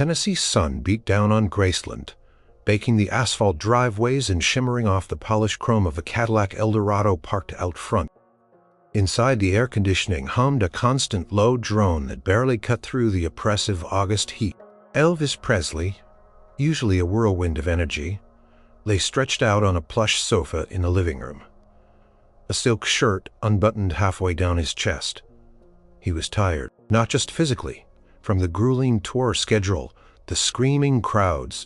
Tennessee sun beat down on Graceland, baking the asphalt driveways and shimmering off the polished chrome of a Cadillac Eldorado parked out front. Inside, the air conditioning hummed a constant low drone that barely cut through the oppressive August heat. Elvis Presley, usually a whirlwind of energy, lay stretched out on a plush sofa in the living room, a silk shirt unbuttoned halfway down his chest. He was tired, not just physically, from the grueling tour schedule, the screaming crowds,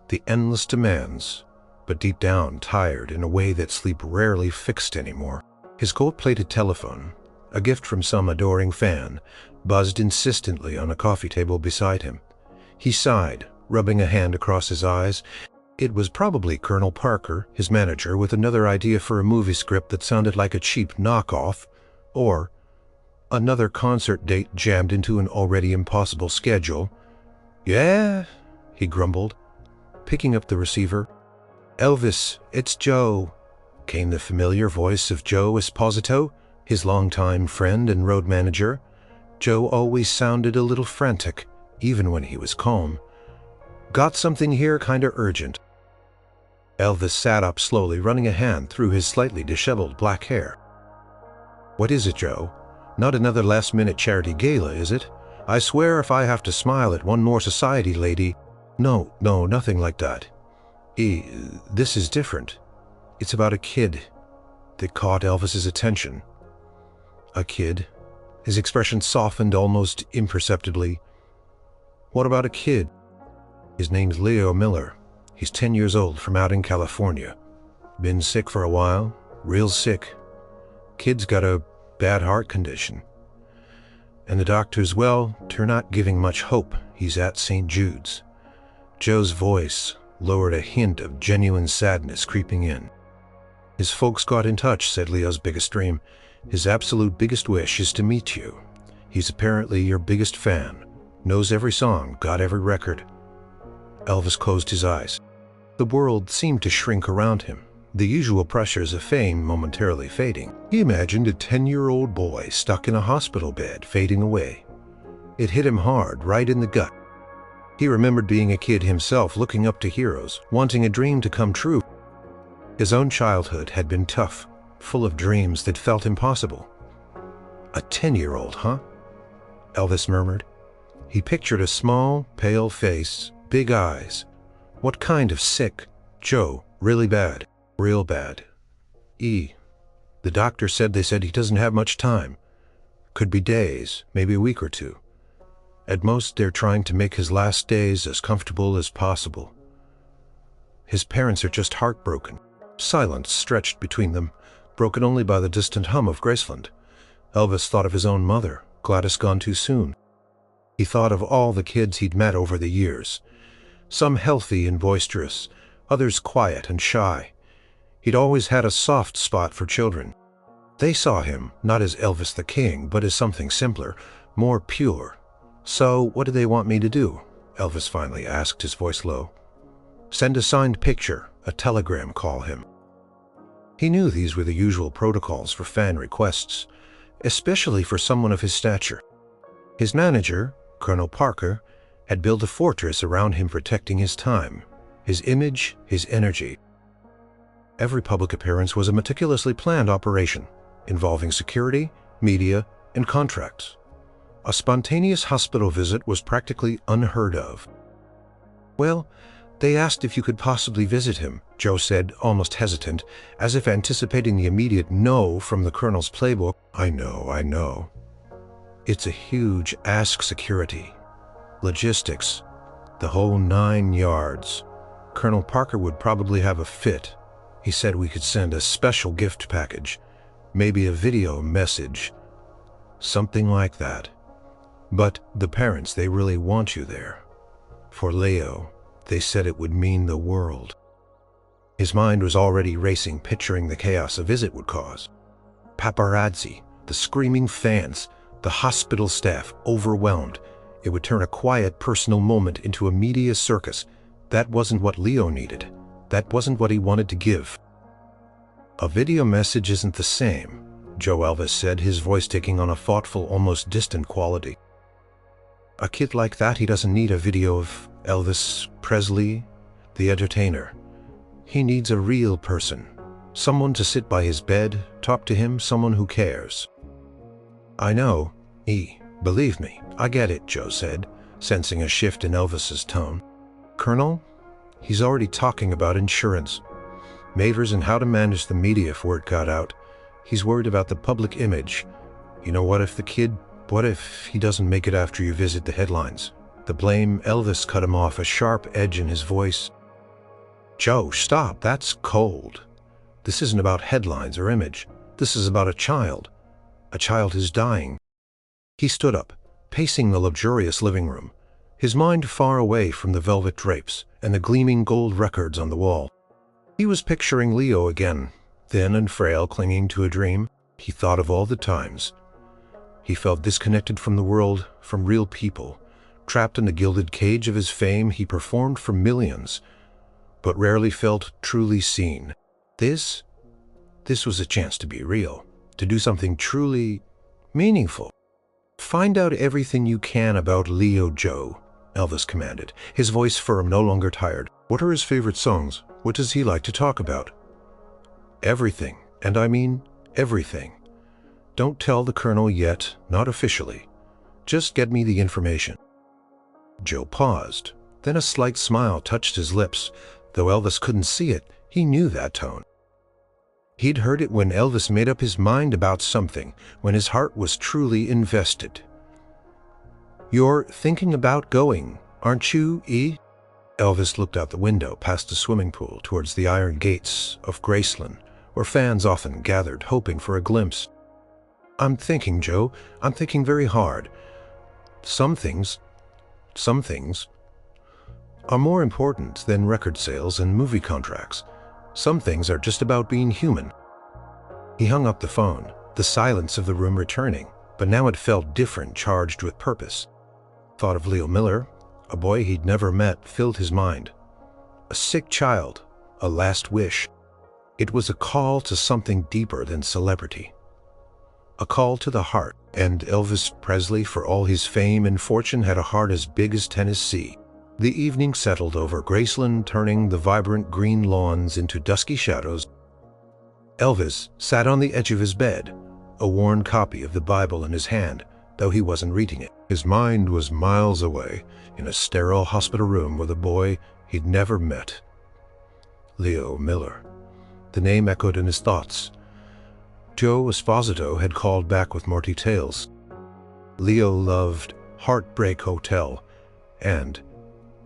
the endless demands, but deep down tired in a way that sleep rarely fixed anymore. His gold-plated telephone, a gift from some adoring fan, buzzed insistently on a coffee table beside him. He sighed, rubbing a hand across his eyes. It was probably Colonel Parker, his manager, with another idea for a movie script that sounded like a cheap knockoff, or another concert date jammed into an already impossible schedule. "Yeah," he grumbled, picking up the receiver. "Elvis, it's Joe," came the familiar voice of Joe Esposito, his longtime friend and road manager. Joe always sounded a little frantic, even when he was calm. "Got something here kinda urgent." Elvis sat up slowly, running a hand through his slightly disheveled black hair. "What is it, Joe? Not another last-minute charity gala, is it? I swear if I have to smile at one more society lady—" No, nothing like that. This is different. It's about a kid that caught Elvis's attention." "A kid?" His expression softened almost imperceptibly. "What about a kid?" "His name's Leo Miller. He's 10 years old, from out in California. Been sick for a while, real sick. Kid's got a bad heart condition. And the doctors, well, they're not giving much hope. He's at St. Jude's." Joe's voice lowered, a hint of genuine sadness creeping in. "His folks got in touch," said Leo's biggest dream. "His absolute biggest wish is to meet you. He's apparently your biggest fan. Knows every song, got every record." Elvis closed his eyes. The world seemed to shrink around him, the usual pressures of fame momentarily fading. He imagined a 10-year-old boy stuck in a hospital bed, fading away. It hit him hard, right in the gut. He remembered being a kid himself, looking up to heroes, wanting a dream to come true. His own childhood had been tough, full of dreams that felt impossible. "A 10-year-old, huh?" Elvis murmured. He pictured a small, pale face, big eyes. What kind of sick? "Joe, really bad. Real bad. The doctor said he doesn't have much time. Could be days, maybe a week or two. At most, they're trying to make his last days as comfortable as possible. His parents are just heartbroken." Silence stretched between them, broken only by the distant hum of Graceland. Elvis thought of his own mother, Gladys, gone too soon. He thought of all the kids he'd met over the years, some healthy and boisterous, others quiet and shy. He'd always had a soft spot for children. They saw him not as Elvis the King, but as something simpler, more pure. "So, what do they want me to do?" Elvis finally asked, his voice low. "Send a signed picture, a telegram, call him." He knew these were the usual protocols for fan requests, especially for someone of his stature. His manager, Colonel Parker, had built a fortress around him, protecting his time, his image, his energy. Every public appearance was a meticulously planned operation, involving security, media, and contracts. A spontaneous hospital visit was practically unheard of. "Well, they asked if you could possibly visit him," Joe said, almost hesitant, as if anticipating the immediate no from the colonel's playbook. I know. It's a huge ask security. Logistics. The whole 9 yards. Colonel Parker would probably have a fit. He said we could send a special gift package. Maybe a video message. Something like that. But the parents, they really want you there. For Leo, they said it would mean the world. His mind was already racing, picturing the chaos a visit would cause. Paparazzi, the screaming fans, the hospital staff, overwhelmed. It would turn a quiet personal moment into a media circus. That wasn't what Leo needed. That wasn't what he wanted to give. "A video message isn't the same," Joe Elvis said, his voice taking on a thoughtful, almost distant quality. A kid like that, he doesn't need a video of Elvis Presley, the entertainer. He needs a real person. Someone to sit by his bed, talk to him, someone who cares. I know, believe me, I get it, Joe said, sensing a shift in Elvis's tone. Colonel, he's already talking about insurance, waivers, and how to manage the media if word got out. He's worried about the public image. You know, what if he doesn't make it after you visit the headlines? The blame. Elvis cut him off, a sharp edge in his voice. Joe, stop, that's cold. This isn't about headlines or image. This is about a child. A child is dying. He stood up, pacing the luxurious living room, his mind far away from the velvet drapes and the gleaming gold records on the wall. He was picturing Leo again, thin and frail, clinging to a dream. He thought of all the times he felt disconnected from the world, from real people. Trapped in the gilded cage of his fame, he performed for millions, but rarely felt truly seen. This was a chance to be real, to do something truly meaningful. Find out everything you can about Leo, Joe, Elvis commanded, his voice firm, no longer tired. What are his favorite songs? What does he like to talk about? Everything, and I mean everything. Don't tell the colonel yet, not officially. Just get me the information. Joe paused. Then a slight smile touched his lips. Though Elvis couldn't see it, he knew that tone. He'd heard it when Elvis made up his mind about something, when his heart was truly invested. You're thinking about going, aren't you, E? Elvis looked out the window past the swimming pool towards the iron gates of Graceland, where fans often gathered, hoping for a glimpse. I'm thinking, Joe. I'm thinking very hard. Some things are more important than record sales and movie contracts. Some things are just about being human. He hung up the phone, the silence of the room returning, but now it felt different, charged with purpose. Thought of Leo Miller, a boy he'd never met, filled his mind. A sick child, a last wish. It was a call to something deeper than celebrity. A call to the heart, and Elvis Presley, for all his fame and fortune, had a heart as big as Tennessee. The evening settled over Graceland, turning the vibrant green lawns into dusky shadows. Elvis sat on the edge of his bed, a worn copy of the Bible in his hand, though he wasn't reading it. His mind was miles away, in a sterile hospital room with a boy he'd never met. Leo Miller. The name echoed in his thoughts. Joe Esposito had called back with more details. Leo loved Heartbreak Hotel and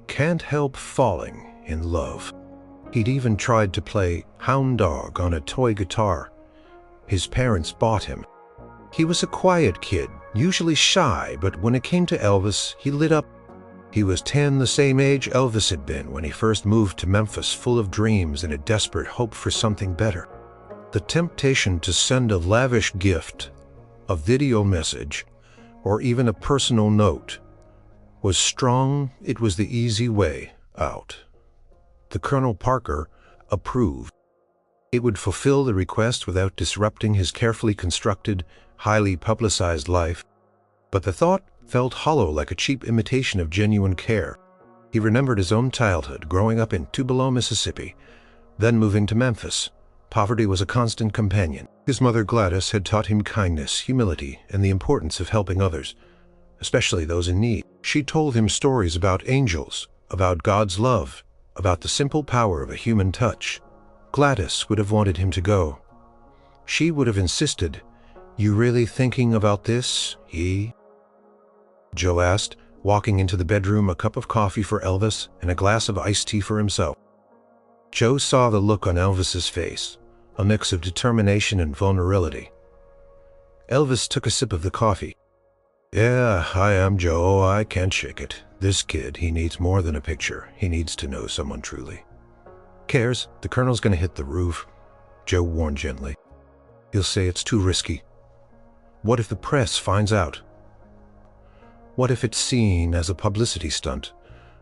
Can't Help Falling in Love. He'd even tried to play Hound Dog on a toy guitar his parents bought him. He was a quiet kid, usually shy, but when it came to Elvis, he lit up. He was 10, the same age Elvis had been when he first moved to Memphis, full of dreams and a desperate hope for something better. The temptation to send a lavish gift, a video message, or even a personal note was strong. It was the easy way out. The Colonel Parker approved. It would fulfill the request without disrupting his carefully constructed, highly publicized life. But the thought felt hollow, like a cheap imitation of genuine care. He remembered his own childhood, growing up in Tupelo, Mississippi, then moving to Memphis. Poverty was a constant companion. His mother Gladys had taught him kindness, humility, and the importance of helping others, especially those in need. She told him stories about angels, about God's love, about the simple power of a human touch. Gladys would have wanted him to go. She would have insisted, "You really thinking about this, Joe asked, walking into the bedroom, a cup of coffee for Elvis and a glass of iced tea for himself. Joe saw the look on Elvis's face, a mix of determination and vulnerability. Elvis took a sip of the coffee. "Yeah, I am, Joe. I can't shake it. This kid, he needs more than a picture. He needs to know someone truly." "Cares? The Colonel's gonna hit the roof," Joe warned gently. "He'll say it's too risky. What if the press finds out? What if it's seen as a publicity stunt?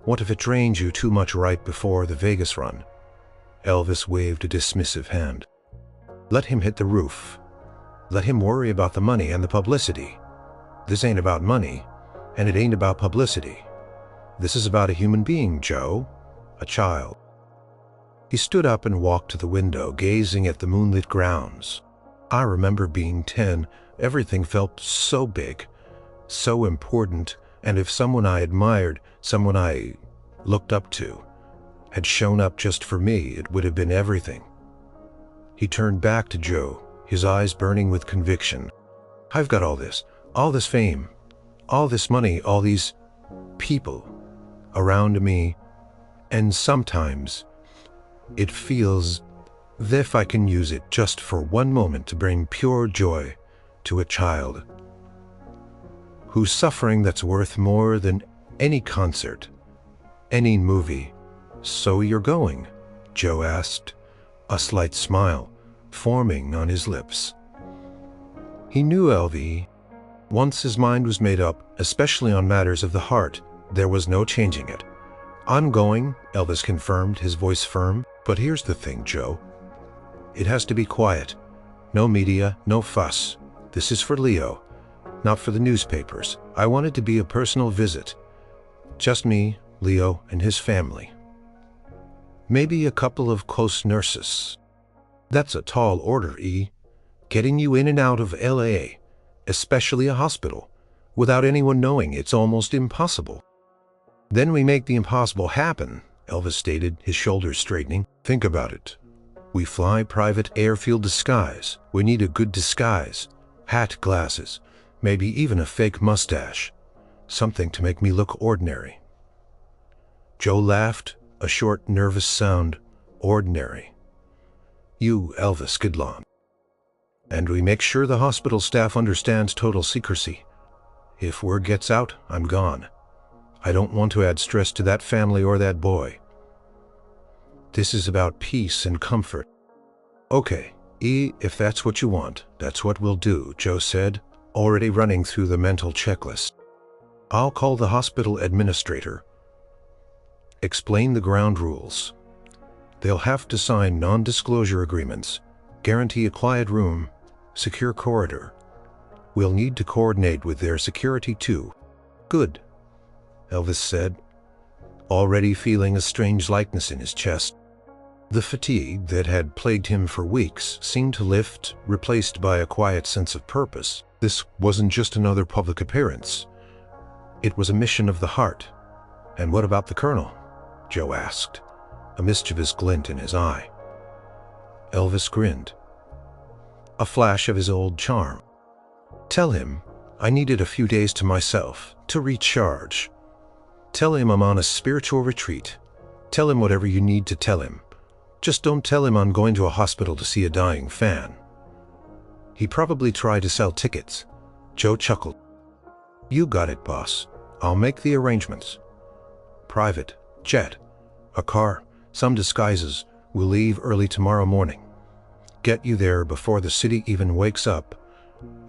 What if it drains you too much right before the Vegas run?" Elvis waved a dismissive hand. "Let him hit the roof. Let him worry about the money and the publicity. This ain't about money. And it ain't about publicity. This is about a human being, Joe. A child. He stood up and walked to the window, gazing at the moonlit grounds. I remember being 10. Everything felt so big, so important, and if someone I admired, someone I looked up to, had shown up just for me, it would have been everything. He turned back to Joe, his eyes burning with conviction. I've got all this fame, all this money, all these people around me, and sometimes it feels as if I can use it just for one moment to bring pure joy to a child whose suffering that's worth more than any concert, any movie. So you're going? Joe asked, a slight smile forming on his lips. He knew Elvie. Once his mind was made up, especially on matters of the heart, there was no changing it. I'm going, Elvis confirmed, his voice firm. But here's the thing, Joe. It has to be quiet. No media, no fuss. This is for Leo, not for the newspapers. I want it to be a personal visit. Just me, Leo, and his family. Maybe a couple of close nurses. That's a tall order, E. Getting you in and out of LA, especially a hospital, without anyone knowing, it's almost impossible. Then we make the impossible happen, Elvis stated, his shoulders straightening. Think about it. We fly private airfield disguise. We need a good disguise. Hat, glasses, maybe even a fake mustache. Something to make me look ordinary. Joe laughed, a short, nervous sound. Ordinary. You, Elvis Skidlon. And we make sure the hospital staff understands total secrecy. If word gets out, I'm gone. I don't want to add stress to that family or that boy. This is about peace and comfort. Okay, E, if that's what you want, that's what we'll do, Joe said, already running through the mental checklist. I'll call the hospital administrator. Explain the ground rules. They'll have to sign non-disclosure agreements, guarantee a quiet room, secure corridor. We'll need to coordinate with their security too. Good, Elvis said, already feeling a strange lightness in his chest. The fatigue that had plagued him for weeks seemed to lift, replaced by a quiet sense of purpose. This wasn't just another public appearance. It was a mission of the heart. And what about the Colonel? Joe asked, a mischievous glint in his eye. Elvis grinned, a flash of his old charm. Tell him I needed a few days to myself, to recharge. Tell him I'm on a spiritual retreat. Tell him whatever you need to tell him. Just don't tell him I'm going to a hospital to see a dying fan. He probably tried to sell tickets. Joe chuckled. You got it, boss. I'll make the arrangements. Private, jet, a car, some disguises. We'll leave early tomorrow morning. Get you there before the city even wakes up.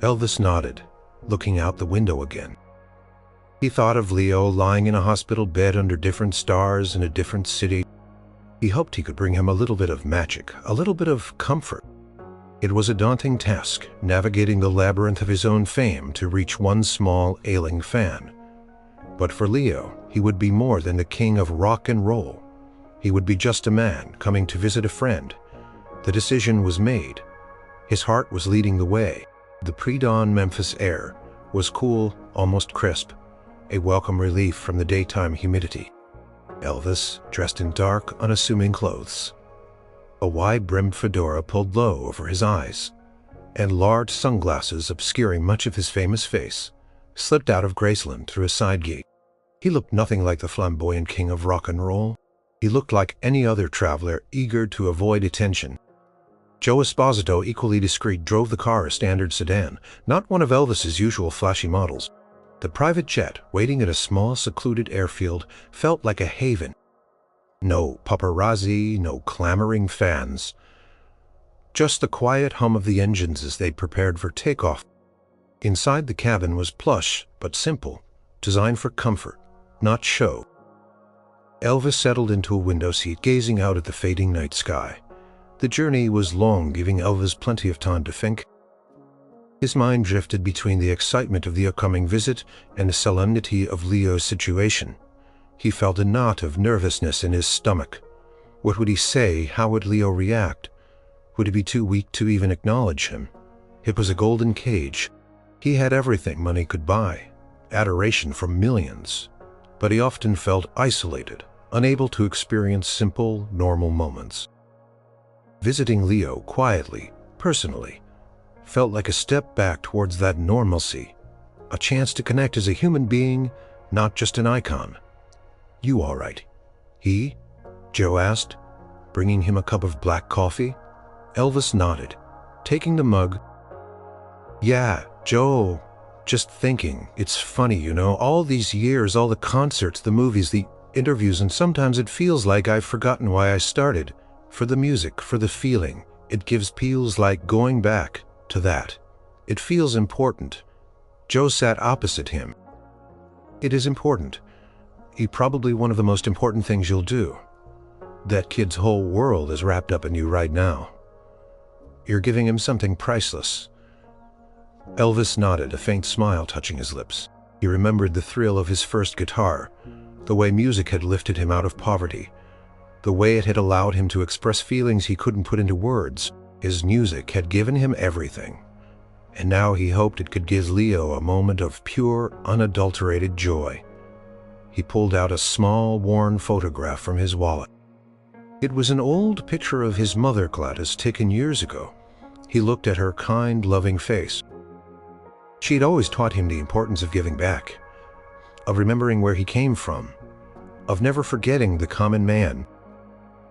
Elvis nodded, looking out the window again. He thought of Leo lying in a hospital bed under different stars in a different city. He hoped he could bring him a little bit of magic, a little bit of comfort. It was a daunting task, navigating the labyrinth of his own fame to reach one small, ailing fan. But for Leo, he would be more than the king of rock and roll. He would be just a man coming to visit a friend. The decision was made. His heart was leading the way. The pre-dawn Memphis air was cool, almost crisp, a welcome relief from the daytime humidity. Elvis, dressed in dark, unassuming clothes. A wide-brimmed fedora pulled low over his eyes, and large sunglasses obscuring much of his famous face, slipped out of Graceland through a side gate. He looked nothing like the flamboyant king of rock and roll. He looked like any other traveler eager to avoid attention. Joe Esposito, equally discreet, drove the car, a standard sedan, not one of Elvis's usual flashy models. The private jet, waiting at a small, secluded airfield, felt like a haven. No paparazzi, no clamoring fans. Just the quiet hum of the engines as they prepared for takeoff. Inside the cabin was plush, but simple, designed for comfort, not show. Elvis settled into a window seat, gazing out at the fading night sky. The journey was long, giving Elvis plenty of time to think. His mind drifted between the excitement of the upcoming visit and the solemnity of Leo's situation. He felt a knot of nervousness in his stomach. What would he say? How would Leo react? Would he be too weak to even acknowledge him? It was a golden cage. He had everything money could buy, adoration from millions, but he often felt isolated, unable to experience simple, normal moments. Visiting Leo quietly, personally, felt like a step back towards that normalcy, a chance to connect as a human being, not just an icon. "You all right?" Joe asked, bringing him a cup of black coffee. Elvis nodded, taking the mug. "Yeah, Joe, just thinking, it's funny, you know, all these years, all the concerts, the movies, the interviews, and sometimes it feels like I've forgotten why I started. For the music, for the feeling, it feels like going back to that. It feels important." Joe sat opposite him. "It is important. Probably one of the most important things you'll do. That kid's whole world is wrapped up in you right now. You're giving him something priceless." Elvis nodded, a faint smile touching his lips. He remembered the thrill of his first guitar, the way music had lifted him out of poverty, the way it had allowed him to express feelings he couldn't put into words. His music had given him everything, and now he hoped it could give Leo a moment of pure, unadulterated joy. He pulled out a small, worn photograph from his wallet. It was an old picture of his mother, Gladys, taken years ago. He looked at her kind, loving face. She'd always taught him the importance of giving back, of remembering where he came from, of never forgetting the common man.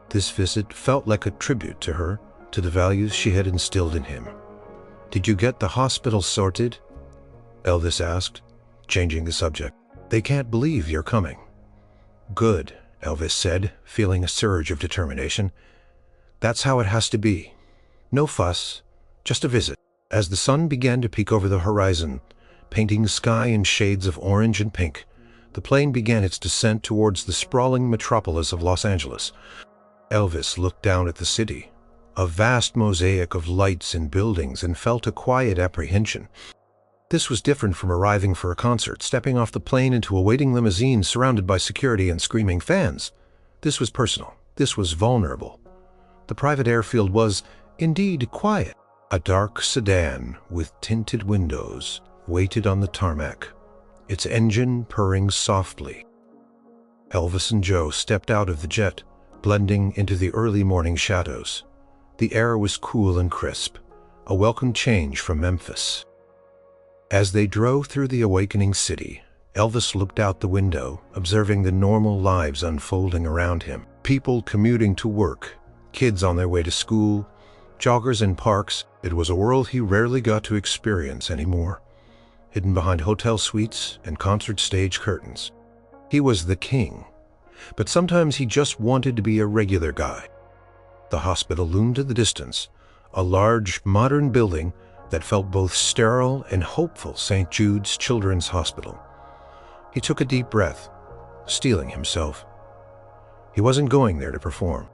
This visit felt like a tribute to her, to the values she had instilled in him. "Did you get the hospital sorted?" Elvis asked, changing the subject. "They can't believe you're coming." "Good," Elvis said, feeling a surge of determination. "That's how it has to be. No fuss, just a visit." As the sun began to peek over the horizon, painting the sky in shades of orange and pink, the plane began its descent towards the sprawling metropolis of Los Angeles. Elvis looked down at the city, a vast mosaic of lights and buildings, and felt a quiet apprehension. This was different from arriving for a concert, stepping off the plane into a waiting limousine surrounded by security and screaming fans. This was personal. This was vulnerable. The private airfield was, indeed, quiet. A dark sedan with tinted windows waited on the tarmac, its engine purring softly. Elvis and Joe stepped out of the jet, blending into the early morning shadows. The air was cool and crisp, a welcome change from Memphis. As they drove through the awakening city, Elvis looked out the window, observing the normal lives unfolding around him. People commuting to work, kids on their way to school, joggers in parks. It was a world he rarely got to experience anymore, hidden behind hotel suites and concert stage curtains. He was the king, but sometimes he just wanted to be a regular guy. The hospital loomed in the distance, a large, modern building that felt both sterile and hopeful. St. Jude's Children's Hospital. He took a deep breath, steeling himself. He wasn't going there to perform.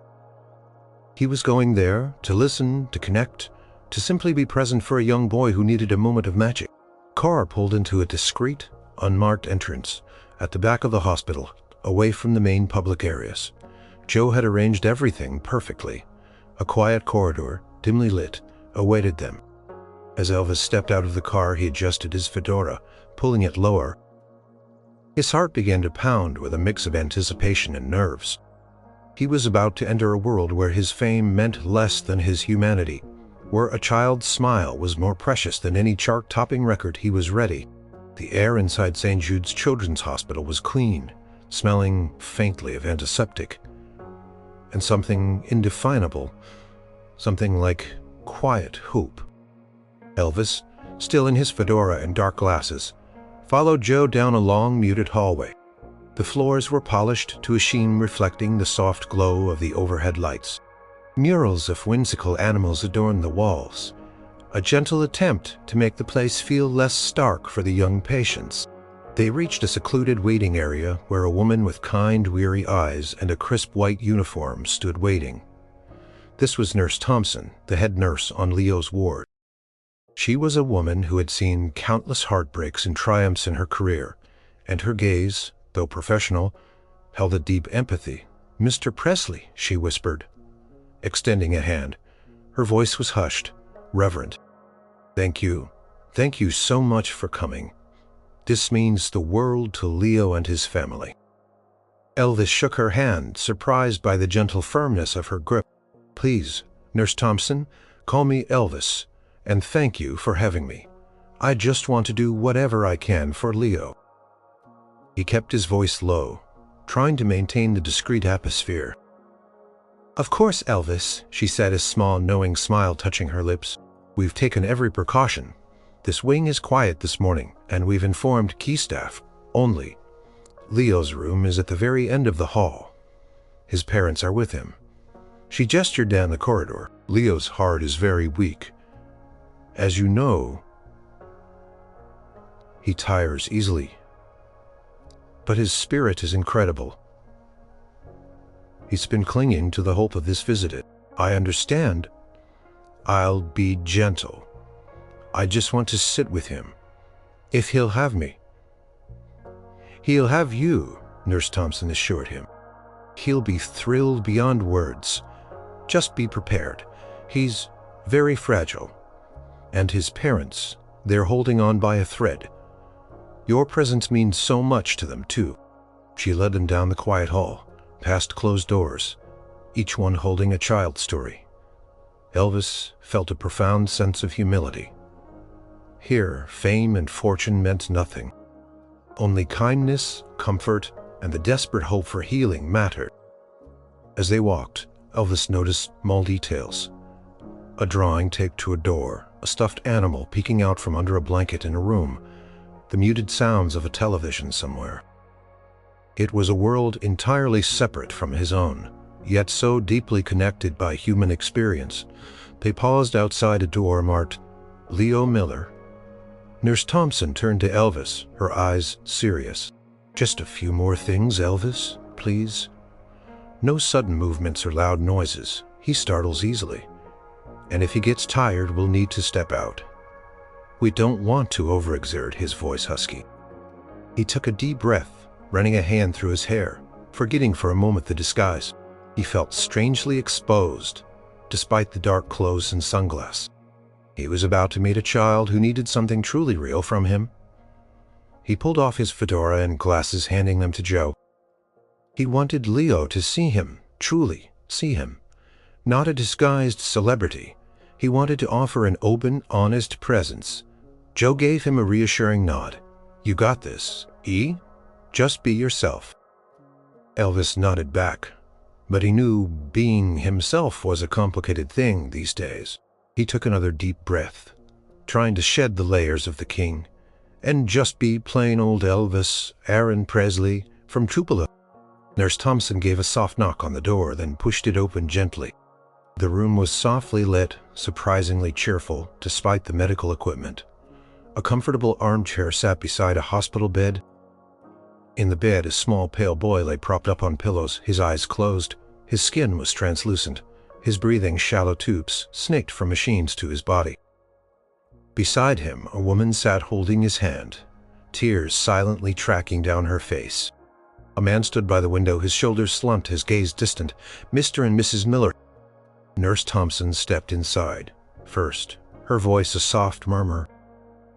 He was going there to listen, to connect, to simply be present for a young boy who needed a moment of magic. Car pulled into a discreet, unmarked entrance at the back of the hospital, away from the main public areas. Joe had arranged everything perfectly. A quiet corridor, dimly lit, awaited them. As Elvis stepped out of the car, he adjusted his fedora, pulling it lower. His heart began to pound with a mix of anticipation and nerves. He was about to enter a world where his fame meant less than his humanity, where a child's smile was more precious than any chart-topping record. He was ready. The air inside St. Jude's Children's Hospital was clean, smelling faintly of antiseptic, and something indefinable, something like quiet hope. Elvis, still in his fedora and dark glasses, followed Joe down a long, muted hallway. The floors were polished to a sheen reflecting the soft glow of the overhead lights. Murals of whimsical animals adorned the walls, a gentle attempt to make the place feel less stark for the young patients. They reached a secluded waiting area where a woman with kind, weary eyes and a crisp white uniform stood waiting. This was Nurse Thompson, the head nurse on Leo's ward. She was a woman who had seen countless heartbreaks and triumphs in her career, and her gaze, though professional, held a deep empathy. "Mr. Presley," she whispered, extending a hand. Her voice was hushed, reverent. "Thank you. Thank you so much for coming. This means the world to Leo and his family." Elvis shook her hand, surprised by the gentle firmness of her grip. "Please, Nurse Thompson, call me Elvis, and thank you for having me. I just want to do whatever I can for Leo." He kept his voice low, trying to maintain the discreet atmosphere. "Of course, Elvis," she said, a small, knowing smile touching her lips. "We've taken every precaution. This wing is quiet this morning, and we've informed key staff only. Leo's room is at the very end of the hall. His parents are with him." She gestured down the corridor. "Leo's heart is very weak. As you know, he tires easily. But his spirit is incredible. He's been clinging to the hope of this visit. I understand. I'll be gentle. I just want to sit with him. If he'll have me." "He'll have you," Nurse Thompson assured him. "He'll be thrilled beyond words. Just be prepared. He's very fragile. And his parents, they're holding on by a thread. Your presence means so much to them, too." She led them down the quiet hall, past closed doors, each one holding a child's story. Elvis felt a profound sense of humility. Here, fame and fortune meant nothing. Only kindness, comfort, and the desperate hope for healing mattered. As they walked, Elvis noticed small details. A drawing taped to a door, a stuffed animal peeking out from under a blanket in a room, the muted sounds of a television somewhere. It was a world entirely separate from his own, yet so deeply connected by human experience. They paused outside a door marked Leo Miller. Nurse Thompson turned to Elvis, her eyes serious. "Just a few more things, Elvis, please. No sudden movements or loud noises. He startles easily. And if he gets tired, we'll need to step out. We don't want to overexert," his voice husky. He took a deep breath, running a hand through his hair, forgetting for a moment the disguise. He felt strangely exposed, despite the dark clothes and sunglasses. He was about to meet a child who needed something truly real from him. He pulled off his fedora and glasses, handing them to Joe. He wanted Leo to see him, truly see him. Not a disguised celebrity. He wanted to offer an open, honest presence. Joe gave him a reassuring nod. "You got this, E? Just be yourself." Elvis nodded back, but he knew being himself was a complicated thing these days. He took another deep breath, trying to shed the layers of the king, and just be plain old Elvis Aaron Presley from Tupelo. Nurse Thompson gave a soft knock on the door, then pushed it open gently. The room was softly lit, surprisingly cheerful, despite the medical equipment. A comfortable armchair sat beside a hospital bed. In the bed, a small pale boy lay propped up on pillows, his eyes closed. His skin was translucent, his breathing shallow tubes snaked from machines to his body. Beside him, a woman sat holding his hand, tears silently tracking down her face. A man stood by the window, his shoulders slumped, his gaze distant. "Mr. and Mrs. Miller." Nurse Thompson stepped inside, first, her voice a soft murmur.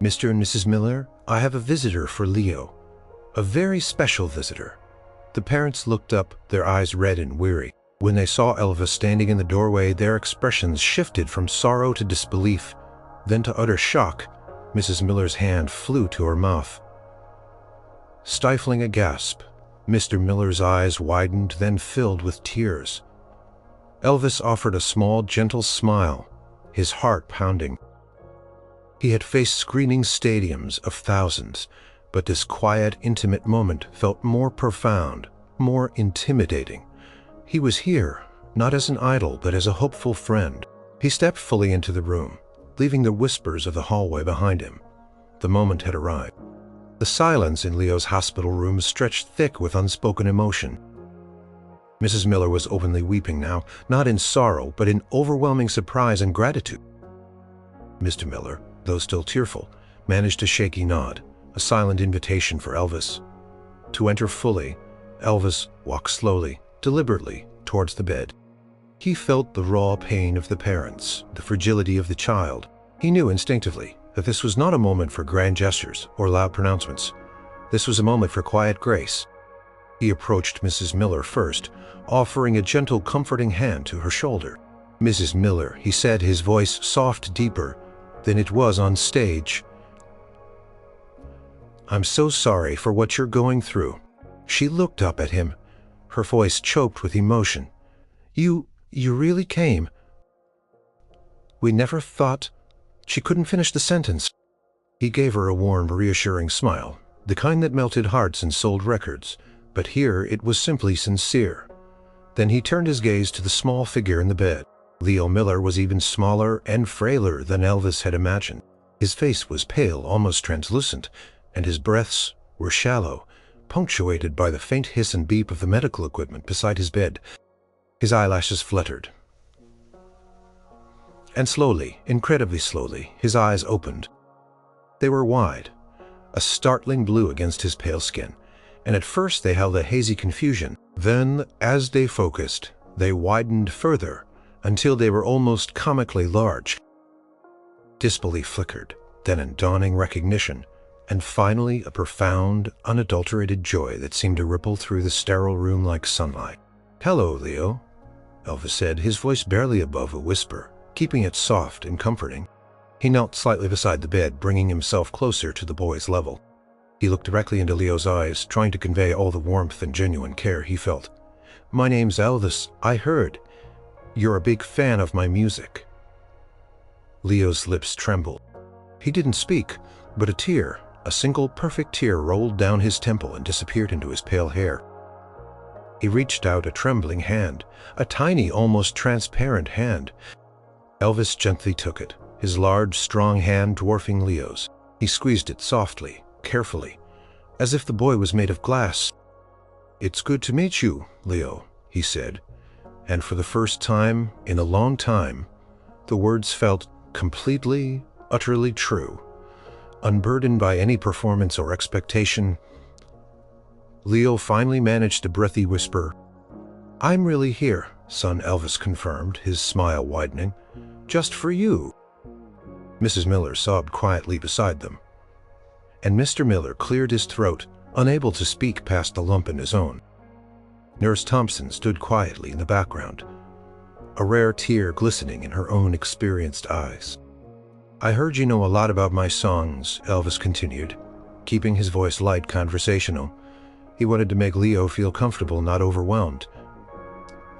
"Mr. and Mrs. Miller, I have a visitor for Leo. A very special visitor." The parents looked up, their eyes red and weary. When they saw Elvis standing in the doorway, their expressions shifted from sorrow to disbelief, then to utter shock. Mrs. Miller's hand flew to her mouth. Stifling a gasp, Mr. Miller's eyes widened, then filled with tears. Elvis offered a small, gentle smile, his heart pounding. He had faced screening stadiums of thousands, but this quiet, intimate moment felt more profound, more intimidating. He was here, not as an idol, but as a hopeful friend. He stepped fully into the room, leaving the whispers of the hallway behind him. The moment had arrived. The silence in Leo's hospital room stretched thick with unspoken emotion. Mrs. Miller was openly weeping now, not in sorrow, but in overwhelming surprise and gratitude. "Mr. Miller, though still tearful, managed a shaky nod, a silent invitation for Elvis to enter fully. Elvis walked slowly, deliberately, towards the bed. He felt the raw pain of the parents, the fragility of the child. He knew instinctively that this was not a moment for grand gestures or loud pronouncements. This was a moment for quiet grace. He approached Mrs. Miller first, offering a gentle, comforting hand to her shoulder. "Mrs. Miller," he said, his voice soft, deeper than it was on stage, "I'm so sorry for what you're going through." She looked up at him, her voice choked with emotion. You really came?" "We never thought—" She couldn't finish the sentence. He gave her a warm, reassuring smile, the kind that melted hearts and sold records, but here it was simply sincere. Then he turned his gaze to the small figure in the bed. Leo Miller was even smaller and frailer than Elvis had imagined. His face was pale, almost translucent, and his breaths were shallow, punctuated by the faint hiss and beep of the medical equipment beside his bed. His eyelashes fluttered. And slowly, incredibly slowly, his eyes opened. They were wide, a startling blue against his pale skin, and at first they held a hazy confusion. Then, as they focused, they widened further, until they were almost comically large. Disbelief flickered, then a dawning recognition, and finally a profound, unadulterated joy that seemed to ripple through the sterile room like sunlight. "Hello, Leo," Elvis said, his voice barely above a whisper, keeping it soft and comforting. He knelt slightly beside the bed, bringing himself closer to the boy's level. He looked directly into Leo's eyes, trying to convey all the warmth and genuine care he felt. "My name's Elvis. I heard you're a big fan of my music." Leo's lips trembled. He didn't speak, but a tear, a single perfect tear, rolled down his temple and disappeared into his pale hair. He reached out a trembling hand, a tiny, almost transparent hand. Elvis gently took it, his large, strong hand dwarfing Leo's. He squeezed it softly, carefully, as if the boy was made of glass. "It's good to meet you, Leo," he said, and for the first time in a long time, the words felt completely, utterly true, unburdened by any performance or expectation. Leo finally managed a breathy whisper. "I'm really here, son," Elvis confirmed, his smile widening. "Just for you." Mrs. Miller sobbed quietly beside them, and Mr. Miller cleared his throat, unable to speak past the lump in his own. Nurse Thompson stood quietly in the background, a rare tear glistening in her own experienced eyes. "I heard you know a lot about my songs," Elvis continued, keeping his voice light, conversational. He wanted to make Leo feel comfortable, not overwhelmed.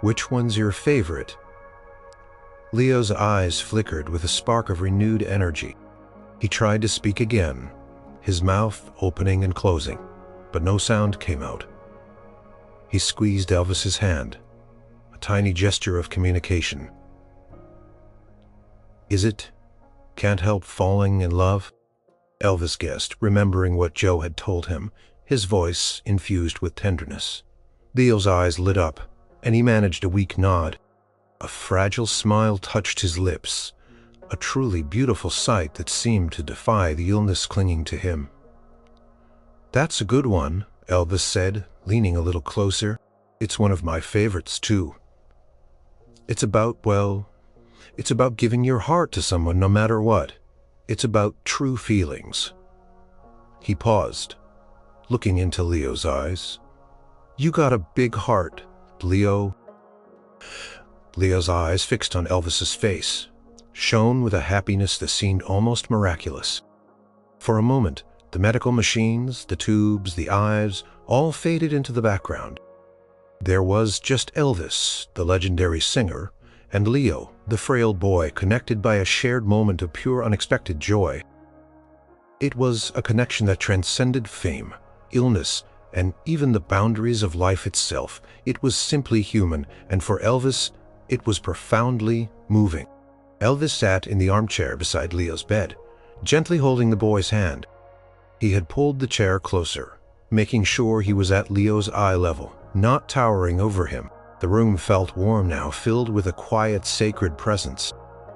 "Which one's your favorite?" Leo's eyes flickered with a spark of renewed energy. He tried to speak again, his mouth opening and closing, but no sound came out. He squeezed Elvis's hand, a tiny gesture of communication. "Is it Can't Help Falling in Love?" Elvis guessed, remembering what Joe had told him, his voice infused with tenderness. Leo's eyes lit up, and he managed a weak nod. A fragile smile touched his lips, a truly beautiful sight that seemed to defy the illness clinging to him. "That's a good one," Elvis said, leaning a little closer. "It's one of my favorites, too. It's about giving your heart to someone no matter what. It's about true feelings." He paused, looking into Leo's eyes. "You got a big heart, Leo." Leo's eyes, fixed on Elvis's face, shone with a happiness that seemed almost miraculous. For a moment, the medical machines, the tubes, the eyes, all faded into the background. There was just Elvis, the legendary singer, and Leo, the frail boy, connected by a shared moment of pure, unexpected joy. It was a connection that transcended fame, illness, and even the boundaries of life itself. It was simply human, and for Elvis, it was profoundly moving. Elvis sat in the armchair beside Leo's bed, gently holding the boy's hand. He had pulled the chair closer, making sure he was at Leo's eye level, not towering over him. The room felt warm now, filled with a quiet, sacred presence.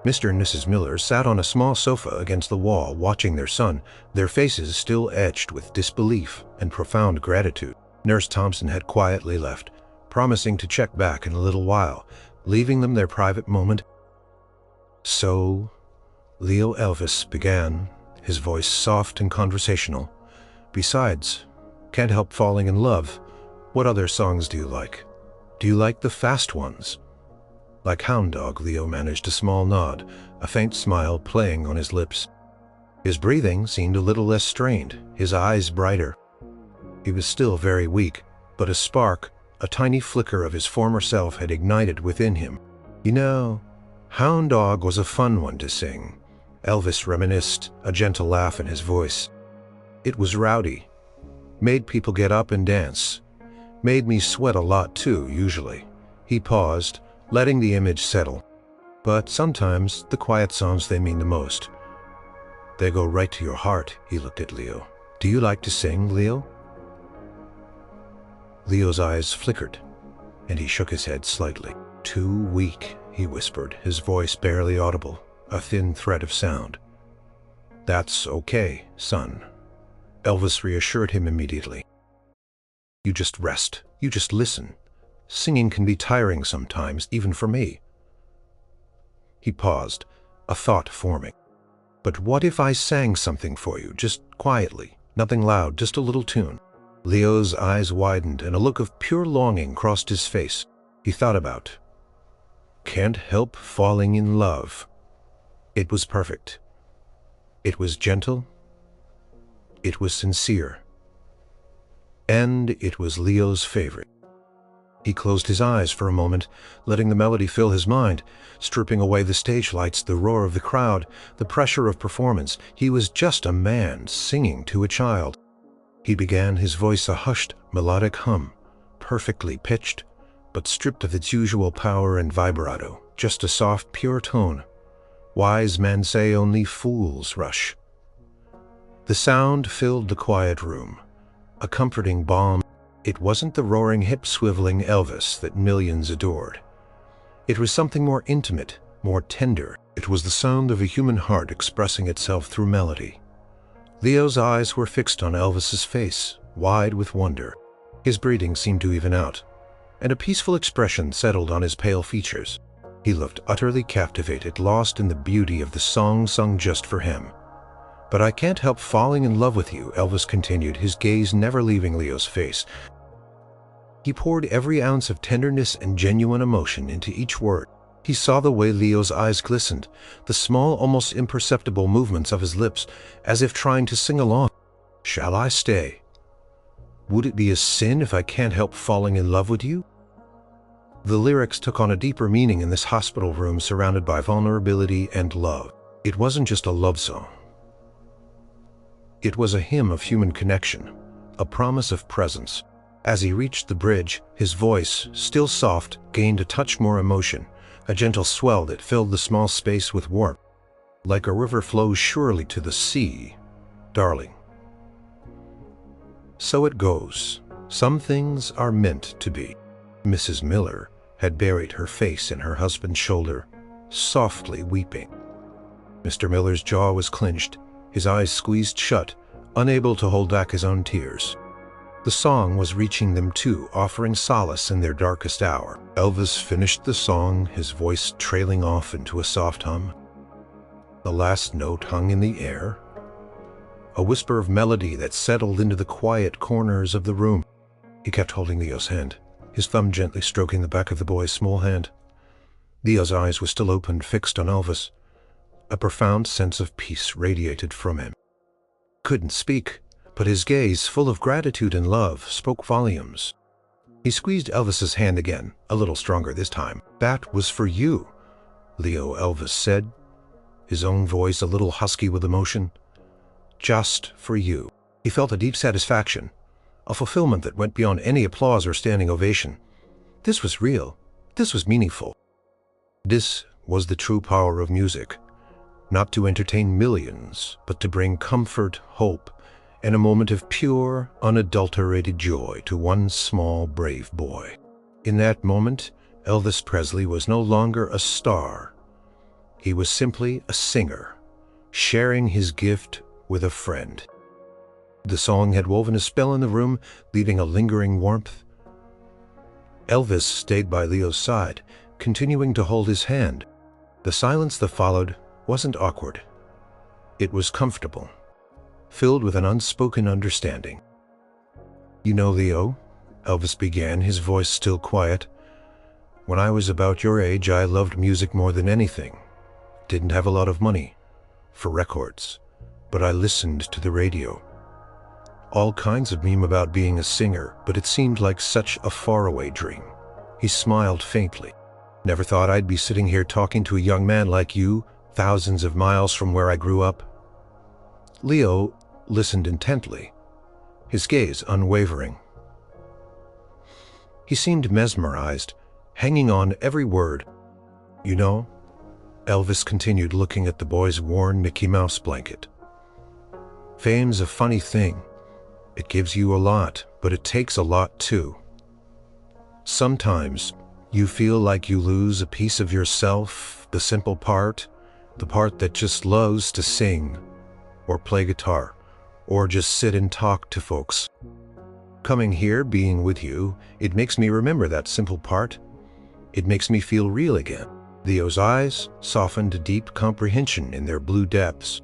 Mr. and Mrs. Miller sat on a small sofa against the wall watching their son, their faces still etched with disbelief and profound gratitude. Nurse Thompson had quietly left, promising to check back in a little while, leaving them their private moment. "So, Leo Elvis began, his voice soft and conversational. Besides, can't help falling in love. What other songs do you like? Do you like the fast ones?" Like Hound Dog, Leo managed a small nod, a faint smile playing on his lips. His breathing seemed a little less strained, his eyes brighter. He was still very weak, but a spark, a tiny flicker of his former self had ignited within him. "You know, Hound Dog was a fun one to sing," Elvis reminisced, a gentle laugh in his voice. "It was rowdy. Made people get up and dance. Made me sweat a lot too, usually." He paused, letting the image settle. "But sometimes the quiet songs, they mean the most. They go right to your heart." He looked at Leo. "Do you like to sing, Leo?" Leo's eyes flickered, and he shook his head slightly. "Too weak," he whispered, his voice barely audible, a thin thread of sound. "That's okay, son," Elvis reassured him immediately. "You just rest. You just listen. Singing can be tiring sometimes, even for me." He paused, a thought forming. "But what if I sang something for you, just quietly, nothing loud, just a little tune?" Leo's eyes widened and a look of pure longing crossed his face. He thought about "Can't Help Falling in Love." It was perfect. It was gentle. It was sincere. And it was Leo's favorite. He closed his eyes for a moment, letting the melody fill his mind, stripping away the stage lights, the roar of the crowd, the pressure of performance. He was just a man singing to a child. He began, his voice a hushed, melodic hum, perfectly pitched, but stripped of its usual power and vibrato, just a soft, pure tone. Wise men say only fools rush. The sound filled the quiet room, a comforting balm. It wasn't the roaring, hip-swiveling Elvis that millions adored. It was something more intimate, more tender. It was the sound of a human heart expressing itself through melody. Leo's eyes were fixed on Elvis's face, wide with wonder. His breathing seemed to even out, and a peaceful expression settled on his pale features. He looked utterly captivated, lost in the beauty of the song sung just for him. "But I can't help falling in love with you," Elvis continued, his gaze never leaving Leo's face. He poured every ounce of tenderness and genuine emotion into each word. He saw the way Leo's eyes glistened, the small, almost imperceptible movements of his lips, as if trying to sing along. "Shall I stay? Would it be a sin if I can't help falling in love with you?" The lyrics took on a deeper meaning in this hospital room surrounded by vulnerability and love. It wasn't just a love song. It was a hymn of human connection, a promise of presence. As he reached the bridge, his voice, still soft, gained a touch more emotion, a gentle swell that filled the small space with warmth. "Like a river flows surely to the sea, darling. So it goes. Some things are meant to be." Mrs. Miller had buried her face in her husband's shoulder, softly weeping. Mr. Miller's jaw was clenched, his eyes squeezed shut, unable to hold back his own tears. The song was reaching them too, offering solace in their darkest hour. Elvis finished the song, his voice trailing off into a soft hum. The last note hung in the air, a whisper of melody that settled into the quiet corners of the room. He kept holding Leo's hand, his thumb gently stroking the back of the boy's small hand. Leo's eyes were still open, fixed on Elvis. A profound sense of peace radiated from him. Couldn't speak, but his gaze, full of gratitude and love, spoke volumes. He squeezed Elvis's hand again, a little stronger this time. "That was for you," Leo, Elvis said, his own voice a little husky with emotion. "Just for you." He felt a deep satisfaction, a fulfillment that went beyond any applause or standing ovation. This was real. This was meaningful. This was the true power of music. Not to entertain millions, but to bring comfort, hope, and a moment of pure, unadulterated joy to one small, brave boy. In that moment, Elvis Presley was no longer a star. He was simply a singer, sharing his gift with a friend. The song had woven a spell in the room, leaving a lingering warmth. Elvis stayed by Leo's side, continuing to hold his hand. The silence that followed wasn't awkward. It was comfortable, filled with an unspoken understanding. "You know, Leo," Elvis began, his voice still quiet, "when I was about your age, I loved music more than anything. Didn't have a lot of money for records, but I listened to the radio. All kinds of meme about being a singer, but it seemed like such a faraway dream." He smiled faintly. "Never thought I'd be sitting here talking to a young man like you, thousands of miles from where I grew up." Leo listened intently, his gaze unwavering. He seemed mesmerized, hanging on every word. "You know," Elvis continued, looking at the boy's worn Mickey Mouse blanket, "fame's a funny thing. It gives you a lot, but it takes a lot too. Sometimes you feel like you lose a piece of yourself, the simple part, the part that just loves to sing, or play guitar, or just sit and talk to folks. Coming here, being with you, it makes me remember that simple part. It makes me feel real again." Leo's eyes softened to deep comprehension in their blue depths.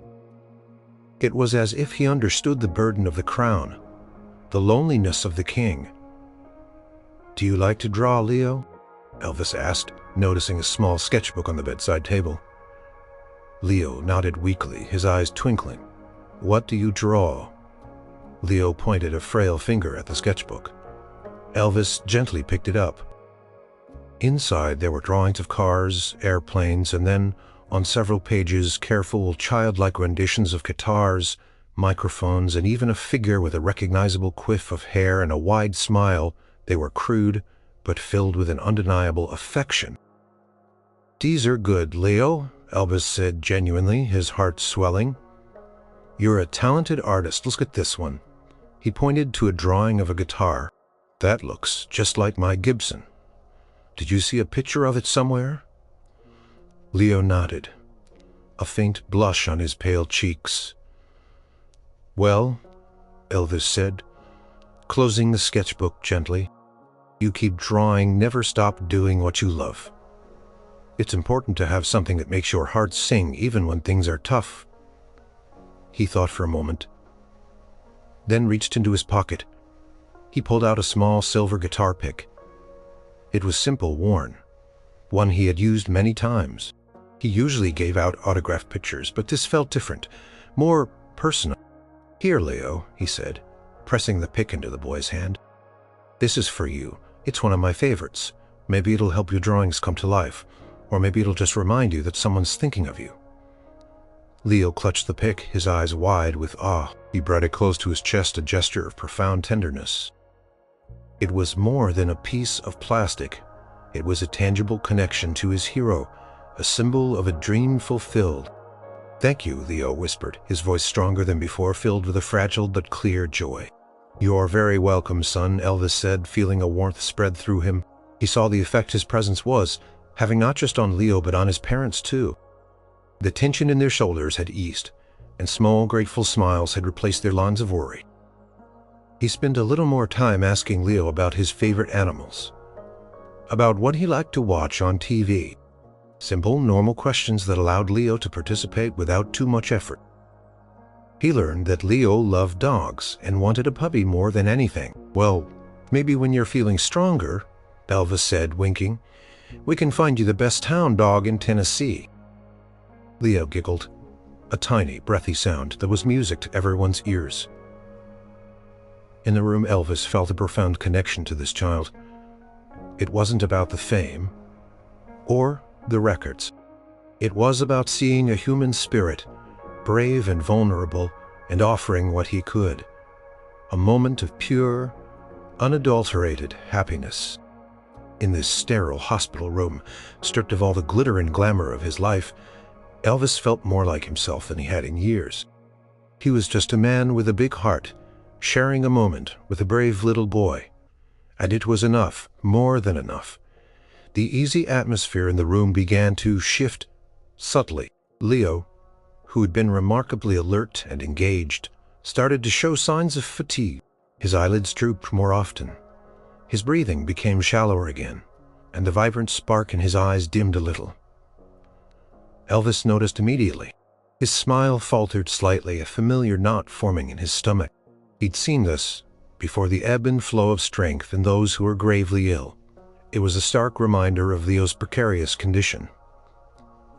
It was as if he understood the burden of the crown, the loneliness of the king. "Do you like to draw, Leo?" Elvis asked, noticing a small sketchbook on the bedside table. Leo nodded weakly, his eyes twinkling. "What do you draw?" Leo pointed a frail finger at the sketchbook. Elvis gently picked it up. Inside there were drawings of cars, airplanes, and then, on several pages, careful, childlike renditions of guitars, microphones, and even a figure with a recognizable quiff of hair and a wide smile. They were crude, but filled with an undeniable affection. "These are good, Leo," Elvis said genuinely, his heart swelling. "You're a talented artist. Look at this one." He pointed to a drawing of a guitar. "That looks just like my Gibson. Did you see a picture of it somewhere?" Leo nodded, a faint blush on his pale cheeks. "Well," Elvis said, closing the sketchbook gently, "you keep drawing, never stop doing what you love. It's important to have something that makes your heart sing even when things are tough." He thought for a moment, then reached into his pocket. He pulled out a small silver guitar pick. It was simple, worn, one he had used many times. He usually gave out autographed pictures, but this felt different, more personal. "Here, Leo," he said, pressing the pick into the boy's hand. "This is for you. It's one of my favorites. Maybe it'll help your drawings come to life, or maybe it'll just remind you that someone's thinking of you." Leo clutched the pick, his eyes wide with awe. He brought it close to his chest, a gesture of profound tenderness. It was more than a piece of plastic. It was a tangible connection to his hero, a symbol of a dream fulfilled. "Thank you," Leo whispered, his voice stronger than before, filled with a fragile but clear joy. "You're very welcome, son," Elvis said, feeling a warmth spread through him. He saw the effect his presence was having not just on Leo but on his parents too. The tension in their shoulders had eased, and small, grateful smiles had replaced their lines of worry. He spent a little more time asking Leo about his favorite animals, about what he liked to watch on TV. Simple, normal questions that allowed Leo to participate without too much effort. He learned that Leo loved dogs and wanted a puppy more than anything. "Well, maybe when you're feeling stronger," Elvis said, winking, "we can find you the best hound dog in Tennessee." Leo giggled, a tiny, breathy sound that was music to everyone's ears. In the room, Elvis felt a profound connection to this child. It wasn't about the fame or the records. It was about seeing a human spirit, brave and vulnerable, and offering what he could. A moment of pure, unadulterated happiness. In this sterile hospital room, stripped of all the glitter and glamour of his life, Elvis felt more like himself than he had in years. He was just a man with a big heart, sharing a moment with a brave little boy. And it was enough, more than enough. The easy atmosphere in the room began to shift subtly. Leo, who had been remarkably alert and engaged, started to show signs of fatigue. His eyelids drooped more often. His breathing became shallower again, and the vibrant spark in his eyes dimmed a little. Elvis noticed immediately. His smile faltered slightly, a familiar knot forming in his stomach. He'd seen this before, the ebb and flow of strength in those who were gravely ill. It was a stark reminder of Leo's precarious condition.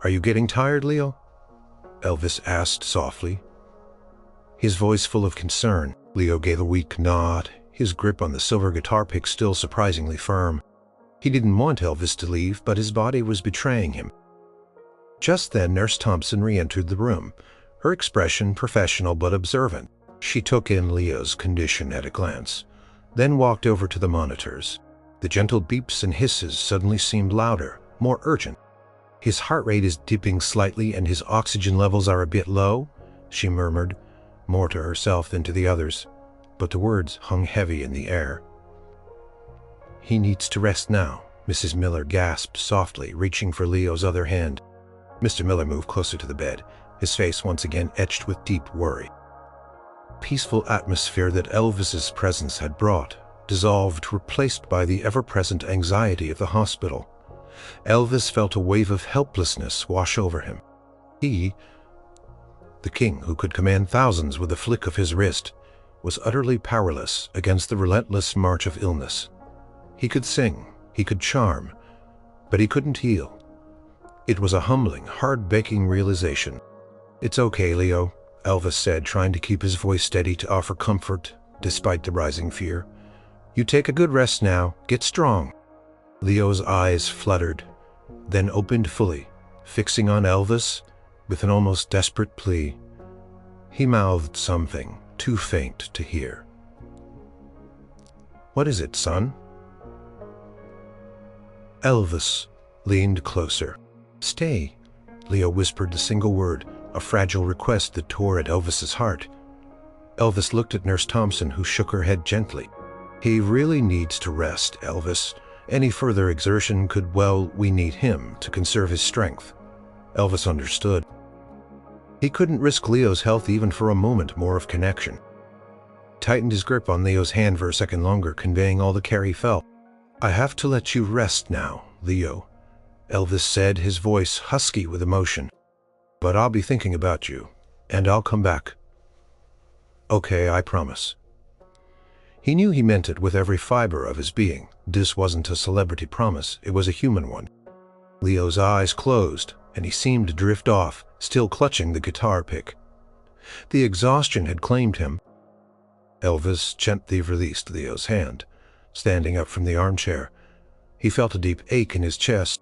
"Are you getting tired, Leo?" Elvis asked softly, his voice full of concern. Leo gave a weak nod, his grip on the silver guitar pick still surprisingly firm. He didn't want Elvis to leave, but his body was betraying him. Just then, Nurse Thompson re-entered the room, her expression professional but observant. She took in Leo's condition at a glance, then walked over to the monitors. The gentle beeps and hisses suddenly seemed louder, more urgent. "His heart rate is dipping slightly and his oxygen levels are a bit low," she murmured, more to herself than to the others, but the words hung heavy in the air. "He needs to rest now," Mrs. Miller gasped softly, reaching for Leo's other hand. Mr. Miller moved closer to the bed, his face once again etched with deep worry. Peaceful atmosphere that Elvis's presence had brought dissolved, replaced by the ever-present anxiety of the hospital. Elvis felt a wave of helplessness wash over him. He, the king who could command thousands with a flick of his wrist, was utterly powerless against the relentless march of illness. He could sing, he could charm, but he couldn't heal. It was a humbling, hard-baking realization. "It's okay, Leo," Elvis said, trying to keep his voice steady to offer comfort despite the rising fear. "You take a good rest now. Get strong." Leo's eyes fluttered, then opened fully, fixing on Elvis with an almost desperate plea. He mouthed something too faint to hear. "What is it, son?" Elvis leaned closer. "Stay," Leo whispered the single word, a fragile request that tore at Elvis's heart. Elvis looked at Nurse Thompson, who shook her head gently. "He really needs to rest, Elvis. Any further exertion could, well, we need him to conserve his strength." Elvis understood. He couldn't risk Leo's health even for a moment more of connection. Tightened his grip on Leo's hand for a second longer, conveying all the care he felt. "I have to let you rest now, Leo," Elvis said, his voice husky with emotion. "But I'll be thinking about you, and I'll come back." "Okay, I promise." He knew he meant it with every fiber of his being. This wasn't a celebrity promise, it was a human one. Leo's eyes closed, and he seemed to drift off, still clutching the guitar pick. The exhaustion had claimed him. Elvis gently released Leo's hand, standing up from the armchair. He felt a deep ache in his chest.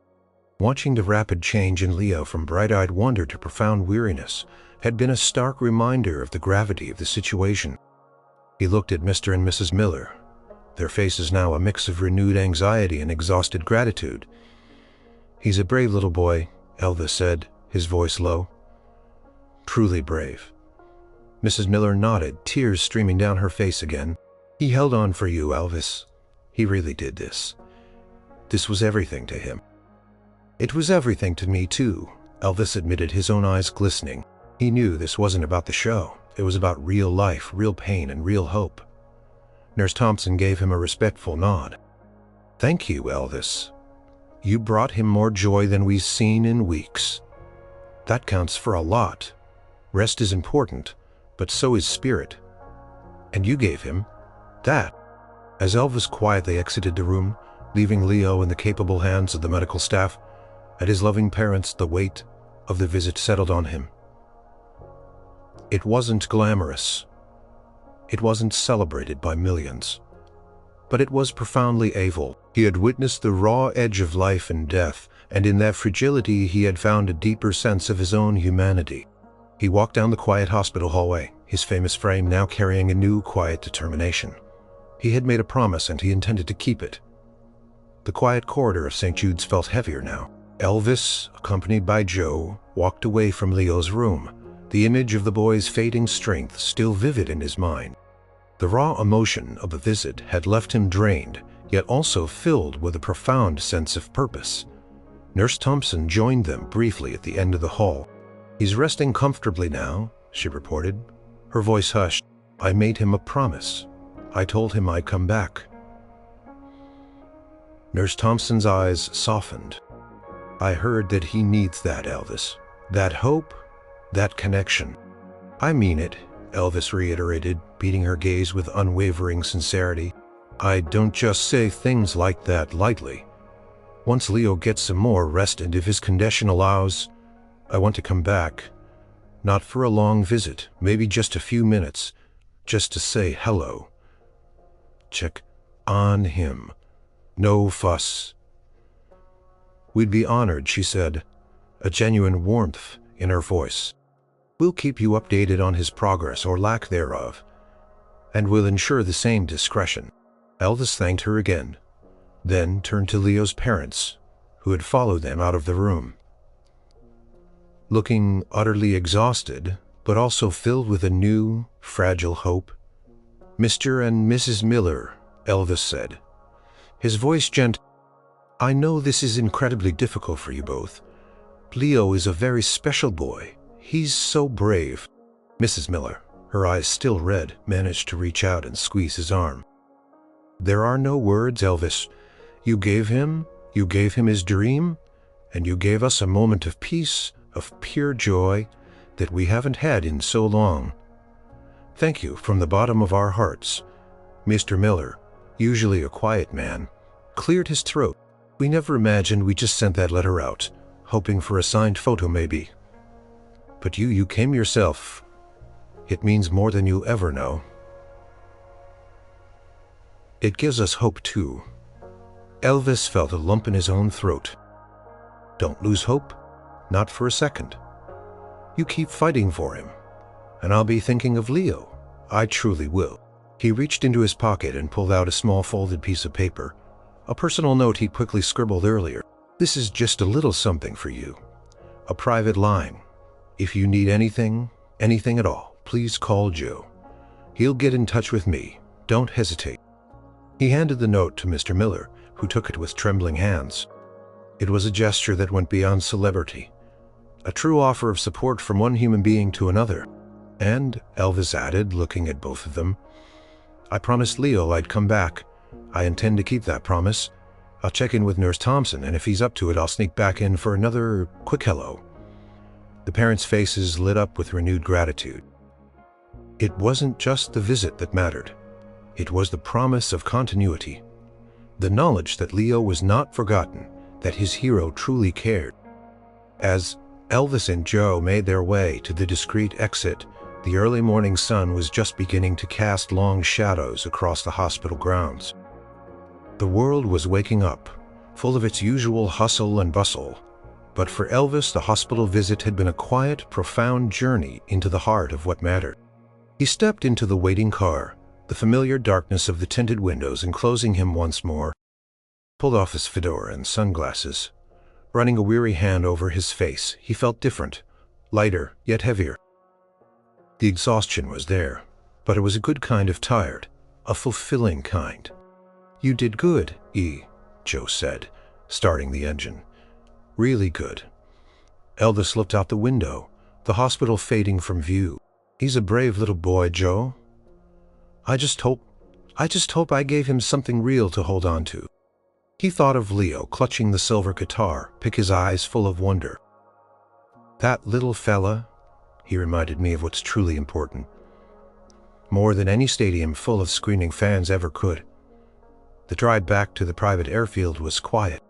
Watching the rapid change in Leo from bright-eyed wonder to profound weariness had been a stark reminder of the gravity of the situation. He looked at Mr. and Mrs. Miller, their faces now a mix of renewed anxiety and exhausted gratitude. "He's a brave little boy," Elvis said, his voice low. "Truly brave." Mrs. Miller nodded, tears streaming down her face again. "He held on for you, Elvis. He really did this. This was everything to him." "It was everything to me, too," Elvis admitted, his own eyes glistening. He knew this wasn't about the show. It was about real life, real pain, and real hope. Nurse Thompson gave him a respectful nod. "Thank you, Elvis. You brought him more joy than we've seen in weeks. That counts for a lot. Rest is important, but so is spirit. And you gave him that." As Elvis quietly exited the room, leaving Leo in the capable hands of the medical staff, and his loving parents, the weight of the visit settled on him. It wasn't glamorous. It wasn't celebrated by millions. But it was profoundly able. He had witnessed the raw edge of life and death, and in that fragility he had found a deeper sense of his own humanity. He walked down the quiet hospital hallway, his famous frame now carrying a new, quiet determination. He had made a promise, and he intended to keep it. The quiet corridor of St. Jude's felt heavier now. Elvis, accompanied by Joe, walked away from Leo's room, the image of the boy's fading strength still vivid in his mind. The raw emotion of the visit had left him drained, yet also filled with a profound sense of purpose. Nurse Thompson joined them briefly at the end of the hall. "He's resting comfortably now," she reported, her voice hushed. "I made him a promise. I told him I'd come back." Nurse Thompson's eyes softened. "I heard that he needs that, Elvis. That hope, that connection." "I mean it," Elvis reiterated, meeting her gaze with unwavering sincerity. "I don't just say things like that lightly. Once Leo gets some more rest and if his condition allows, I want to come back. Not for a long visit, maybe just a few minutes, just to say hello. Check on him. No fuss." "We'd be honored," she said, a genuine warmth in her voice. "We'll keep you updated on his progress or lack thereof, and we'll ensure the same discretion." Elvis thanked her again, then turned to Leo's parents, who had followed them out of the room. Looking utterly exhausted, but also filled with a new, fragile hope. "Mr. and Mrs. Miller," Elvis said, his voice gentle, "I know this is incredibly difficult for you both. Leo is a very special boy. He's so brave." Mrs. Miller, her eyes still red, managed to reach out and squeeze his arm. "There are no words, Elvis. You gave him his dream, and you gave us a moment of peace, of pure joy that we haven't had in so long. Thank you from the bottom of our hearts." Mr. Miller, usually a quiet man, cleared his throat. "We never imagined we just sent that letter out, hoping for a signed photo maybe. But you came yourself. It means more than you'll ever know. It gives us hope too." Elvis felt a lump in his own throat. "Don't lose hope. Not for a second. You keep fighting for him, and I'll be thinking of Leo. I truly will." He reached into his pocket and pulled out a small folded piece of paper, a personal note he quickly scribbled earlier. "This is just a little something for you. A private line. If you need anything at all, please call Joe. He'll get in touch with me. Don't hesitate." He handed the note to Mr. Miller, who took it with trembling hands. It was a gesture that went beyond celebrity, a true offer of support from one human being to another. "And," Elvis added, looking at both of them, "I promised Leo I'd come back. I intend to keep that promise. I'll check in with Nurse Thompson, and if he's up to it, I'll sneak back in for another quick hello." The parents' faces lit up with renewed gratitude. It wasn't just the visit that mattered. It was the promise of continuity. The knowledge that Leo was not forgotten, that his hero truly cared. As Elvis and Joe made their way to the discreet exit, the early morning sun was just beginning to cast long shadows across the hospital grounds. The world was waking up, full of its usual hustle and bustle. But for Elvis, the hospital visit had been a quiet, profound journey into the heart of what mattered. He stepped into the waiting car, the familiar darkness of the tinted windows enclosing him once more, pulled off his fedora and sunglasses. Running a weary hand over his face, he felt different, lighter, yet heavier. The exhaustion was there, but it was a good kind of tired, a fulfilling kind. "You did good, Joe said, starting the engine. "Really good." Elvis looked out the window, the hospital fading from view. "He's a brave little boy, Joe. I just hope I gave him something real to hold on to." He thought of Leo clutching the silver guitar, his eyes full of wonder. "That little fella," he reminded me of what's truly important. More than any stadium full of screaming fans ever could. The drive back to the private airfield was quiet.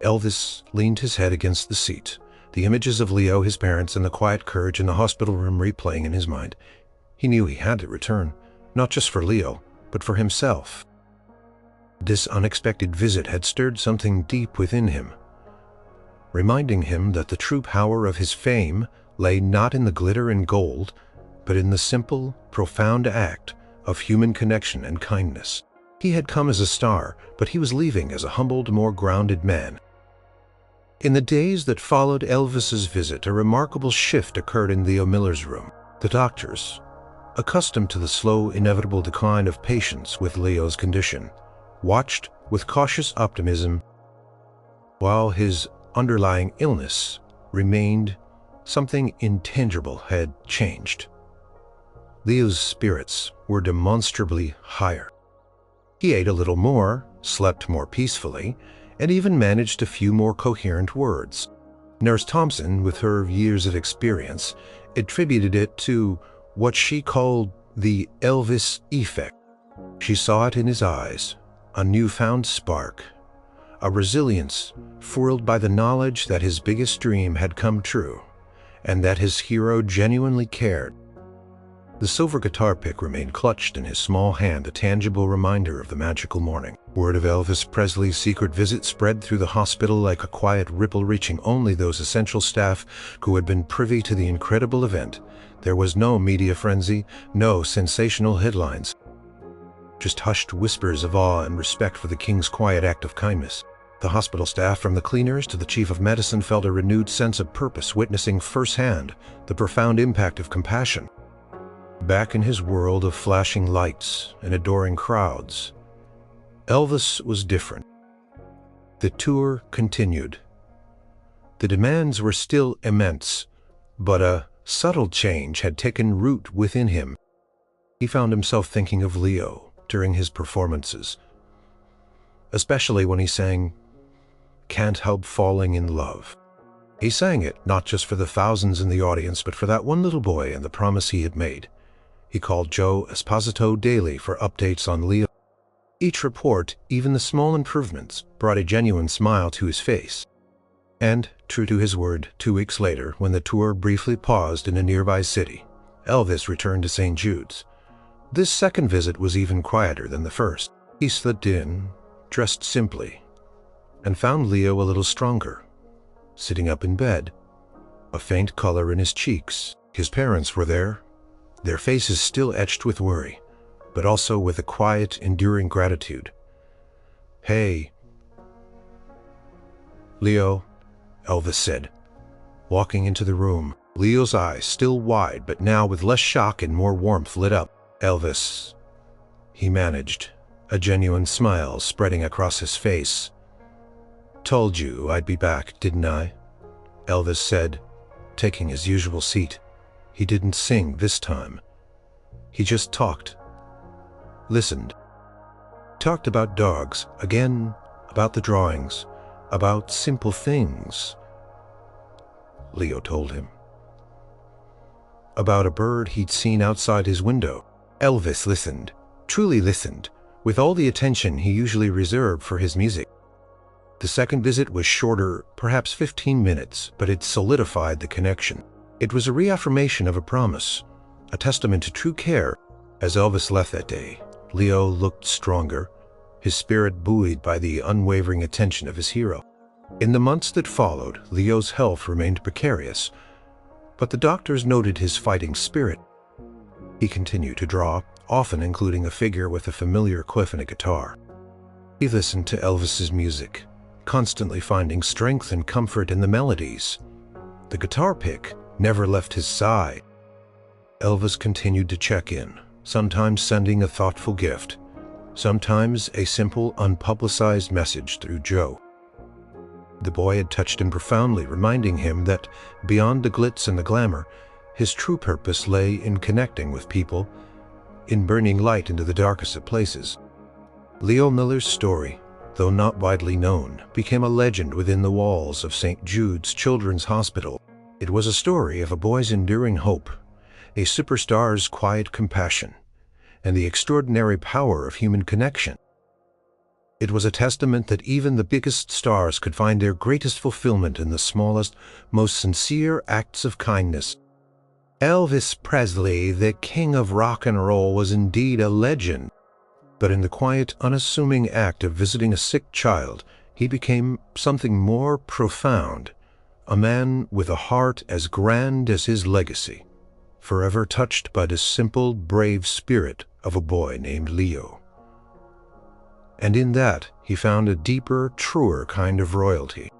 Elvis leaned his head against the seat, the images of Leo, his parents, and the quiet courage in the hospital room replaying in his mind. He knew he had to return, not just for Leo, but for himself. This unexpected visit had stirred something deep within him, reminding him that the true power of his fame lay not in the glitter and gold, but in the simple, profound act of human connection and kindness. He had come as a star, but he was leaving as a humbled, more grounded man. In the days that followed Elvis's visit, a remarkable shift occurred in Leo Miller's room. The doctors, accustomed to the slow, inevitable decline of patients with Leo's condition, watched with cautious optimism while his underlying illness remained. Something intangible had changed. Leo's spirits were demonstrably higher. He ate a little more, slept more peacefully, and even managed a few more coherent words. Nurse Thompson, with her years of experience, attributed it to what she called the Elvis effect. She saw it in his eyes, a newfound spark, a resilience foiled by the knowledge that his biggest dream had come true, and that his hero genuinely cared. The silver guitar pick remained clutched in his small hand, a tangible reminder of the magical morning. Word of Elvis Presley's secret visit spread through the hospital like a quiet ripple, reaching only those essential staff who had been privy to the incredible event. There was no media frenzy, no sensational headlines, just hushed whispers of awe and respect for the king's quiet act of kindness. The hospital staff, from the cleaners to the chief of medicine, felt a renewed sense of purpose, witnessing firsthand the profound impact of compassion. Back in his world of flashing lights and adoring crowds, Elvis was different. The tour continued. The demands were still immense, but a subtle change had taken root within him. He found himself thinking of Leo during his performances, especially when he sang "Can't Help Falling in Love." He sang it not just for the thousands in the audience, but for that one little boy and the promise he had made. He called Joe Esposito daily for updates on Leo. Each report, even the small improvements, brought a genuine smile to his face. And, true to his word, 2 weeks later, when the tour briefly paused in a nearby city, Elvis returned to St. Jude's. This second visit was even quieter than the first. He slipped in, dressed simply, and found Leo a little stronger, sitting up in bed, a faint color in his cheeks. His parents were there, their faces still etched with worry, but also with a quiet, enduring gratitude. "Hey, Leo," Elvis said, walking into the room. Leo's eyes, still wide, but now with less shock and more warmth, lit up. "Elvis," he managed, a genuine smile spreading across his face. "Told you I'd be back, didn't I?" Elvis said, taking his usual seat. He didn't sing this time. He just talked. Listened. Talked about dogs, again, about the drawings, about simple things. Leo told him. About a bird he'd seen outside his window. Elvis listened, truly listened, with all the attention he usually reserved for his music. The second visit was shorter, perhaps 15 minutes, but it solidified the connection. It was a reaffirmation of a promise, a testament to true care. As Elvis left that day, Leo looked stronger, his spirit buoyed by the unwavering attention of his hero. In the months that followed, Leo's health remained precarious, but the doctors noted his fighting spirit. He continued to draw, often including a figure with a familiar quiff and a guitar. He listened to Elvis's music, constantly finding strength and comfort in the melodies. The guitar pick never left his side. Elvis continued to check in, sometimes sending a thoughtful gift, sometimes a simple, unpublicized message through Joe. The boy had touched him profoundly, reminding him that beyond the glitz and the glamour, his true purpose lay in connecting with people, in burning light into the darkest of places. Leo Miller's story, though not widely known, became a legend within the walls of St. Jude's Children's Hospital. It was a story of a boy's enduring hope, a superstar's quiet compassion, and the extraordinary power of human connection. It was a testament that even the biggest stars could find their greatest fulfillment in the smallest, most sincere acts of kindness. Elvis Presley, the king of rock and roll, was indeed a legend. But in the quiet, unassuming act of visiting a sick child, he became something more profound, a man with a heart as grand as his legacy, forever touched by the simple, brave spirit of a boy named Leo. And in that, he found a deeper, truer kind of royalty.